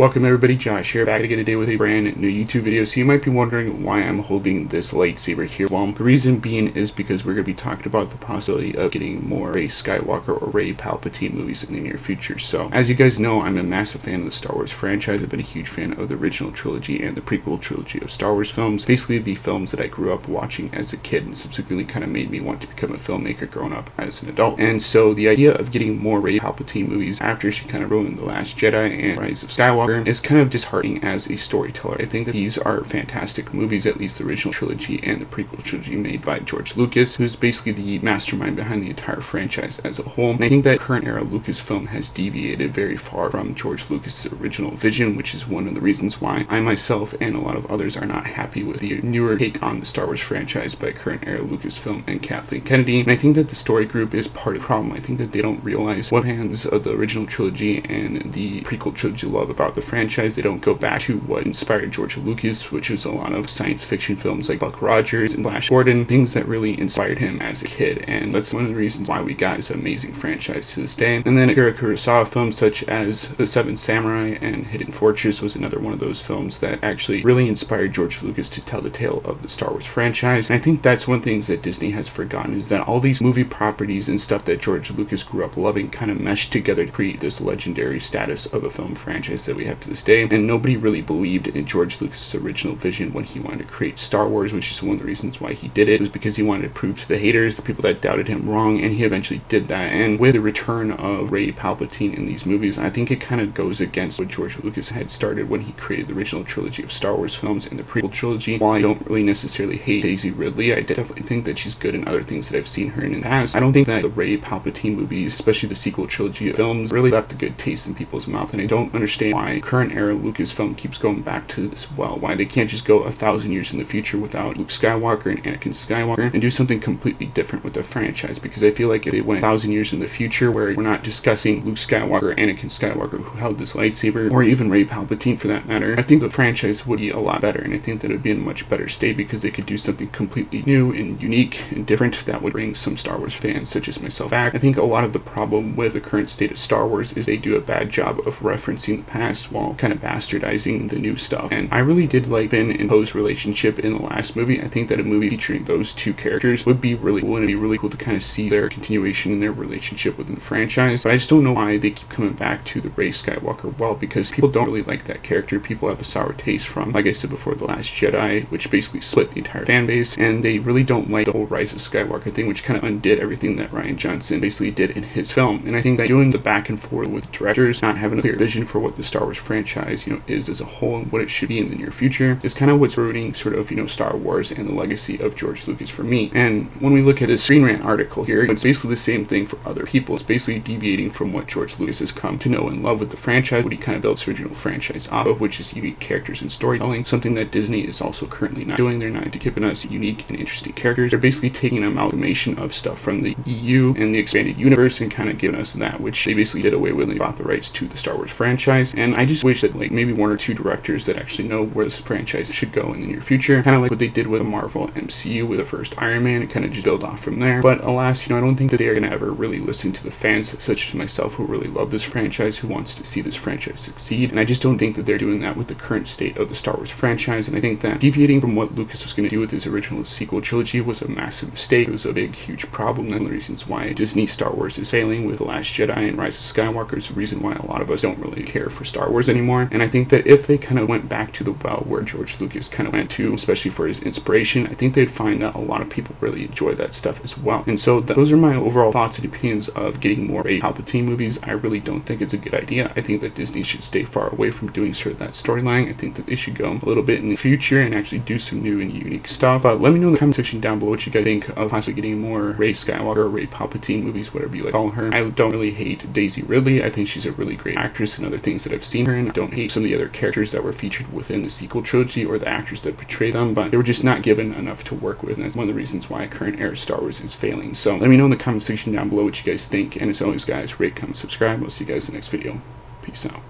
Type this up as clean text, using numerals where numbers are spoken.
Welcome everybody, Josh here, back again today with a brand new YouTube video. So you might be wondering why I'm holding this lightsaber here. Well, the reason being is because we're going to be talking about the possibility of getting more Rey Skywalker or Rey Palpatine movies in the near future. So, as you guys know, I'm a massive fan of the Star Wars franchise. I've been a huge fan of the original trilogy and the prequel trilogy of Star Wars films. Basically the films that I grew up watching as a kid and subsequently kind of made me want to become a filmmaker growing up as an adult. And so the idea of getting more Rey Palpatine movies after she kind of ruined The Last Jedi and Rise of Skywalker is kind of disheartening as a storyteller. I think that these are fantastic movies, at least the original trilogy and the prequel trilogy made by George Lucas, who's basically the mastermind behind the entire franchise as a whole. And I think that current era Lucasfilm has deviated very far from George Lucas' original vision, which is one of the reasons why I myself and a lot of others are not happy with the newer take on the Star Wars franchise by current era Lucasfilm and Kathleen Kennedy. And I think that the story group is part of the problem. I think that they don't realize what fans of the original trilogy and the prequel trilogy love about the franchise. They don't go back to what inspired George Lucas, which was a lot of science fiction films like Buck Rogers and Flash Gordon, things that really inspired him as a kid, and that's one of the reasons why we got this amazing franchise to this day. And then Akira Kurosawa films such as The Seven Samurai and Hidden Fortress was another one of those films that actually really inspired George Lucas to tell the tale of the Star Wars franchise. And I think that's one thing that Disney has forgotten, is that all these movie properties and stuff that George Lucas grew up loving kind of meshed together to create this legendary status of a film franchise that we have to this day. And nobody really believed in George Lucas' original vision when he wanted to create Star Wars, which is one of the reasons why he did it. It was because he wanted to prove to the haters, the people that doubted him, wrong, and he eventually did that. And with the return of Rey Palpatine in these movies, I think it kind of goes against what George Lucas had started when he created the original trilogy of Star Wars films and the prequel trilogy. While I don't really necessarily hate Daisy Ridley, I definitely think that she's good in other things that I've seen her in the past. I don't think that the Rey Palpatine movies, especially the sequel trilogy of films, really left a good taste in people's mouth, and I don't understand why current era Lucasfilm keeps going back to this well, why they can't just go 1,000 years in the future without Luke Skywalker and Anakin Skywalker and do something completely different with the franchise. Because I feel like if they went 1,000 years in the future where we're not discussing Luke Skywalker, Anakin Skywalker who held this lightsaber, or even Rey Palpatine for that matter, I think the franchise would be a lot better, and I think that it would be in a much better state because they could do something completely new and unique and different that would bring some Star Wars fans such as myself back. I think a lot of the problem with the current state of Star Wars is they do a bad job of referencing the past while kind of bastardizing the new stuff. And I really did like Finn and Poe's relationship in the last movie. I think that a movie featuring those two characters would be really cool, and it'd be really cool to kind of see their continuation in their relationship within the franchise. But I just don't know why they keep coming back to the Rey Skywalker well, because people don't really like that character. People have a sour taste from, like I said before, The Last Jedi, which basically split the entire fan base, and they really don't like the whole Rise of Skywalker thing, which kind of undid everything that Rian Johnson basically did in his film. And I think that doing the back and forth with directors, not having a clear vision for what the Star Wars franchise, is as a whole and what it should be in the near future, is kind of what's ruining sort of, Star Wars and the legacy of George Lucas for me. And when we look at this Screen Rant article here, it's basically the same thing for other people. It's basically deviating from what George Lucas has come to know and love with the franchise, what he kind of built his original franchise off of, which is unique characters and storytelling, something that Disney is also currently not doing. They're not giving us unique and interesting characters. They're basically taking an amalgamation of stuff from the EU and the expanded universe and kind of giving us that, which they basically did away with when they bought the rights to the Star Wars franchise. And I just wish that maybe one or two directors that actually know where this franchise should go in the near future, kind of like what they did with the Marvel MCU with the first Iron Man, and kind of just build off from there. But alas, I don't think that they are going to ever really listen to the fans such as myself who really love this franchise, who wants to see this franchise succeed. And I just don't think that they're doing that with the current state of the Star Wars franchise. And I think that deviating from what Lucas was going to do with his original sequel trilogy was a massive mistake. It was a big, huge problem. And one of the reasons why Disney Star Wars is failing with The Last Jedi and Rise of Skywalker is the reason why a lot of us don't really care for Star Wars anymore. And I think that if they kind of went back to the well where George Lucas kind of went to, especially for his inspiration, I think they'd find that a lot of people really enjoy that stuff as well. And so those are my overall thoughts and opinions of getting more Rey Palpatine movies. I really don't think it's a good idea. I think that Disney should stay far away from doing sort of that storyline. I think that they should go a little bit in the future and actually do some new and unique stuff. Let me know in the comment section down below what you guys think of possibly getting more Rey Skywalker or Rey Palpatine movies, whatever you like to call her. I don't really hate Daisy Ridley. I think she's a really great actress and other things that I've seen her in. I don't hate some of the other characters that were featured within the sequel trilogy or the actors that portray them, but they were just not given enough to work with, and that's one of the reasons why current era Star Wars is failing. So let me know in the comment section down below what you guys think, and as always guys, rate, comment, subscribe. I'll see you guys in the next video. Peace out.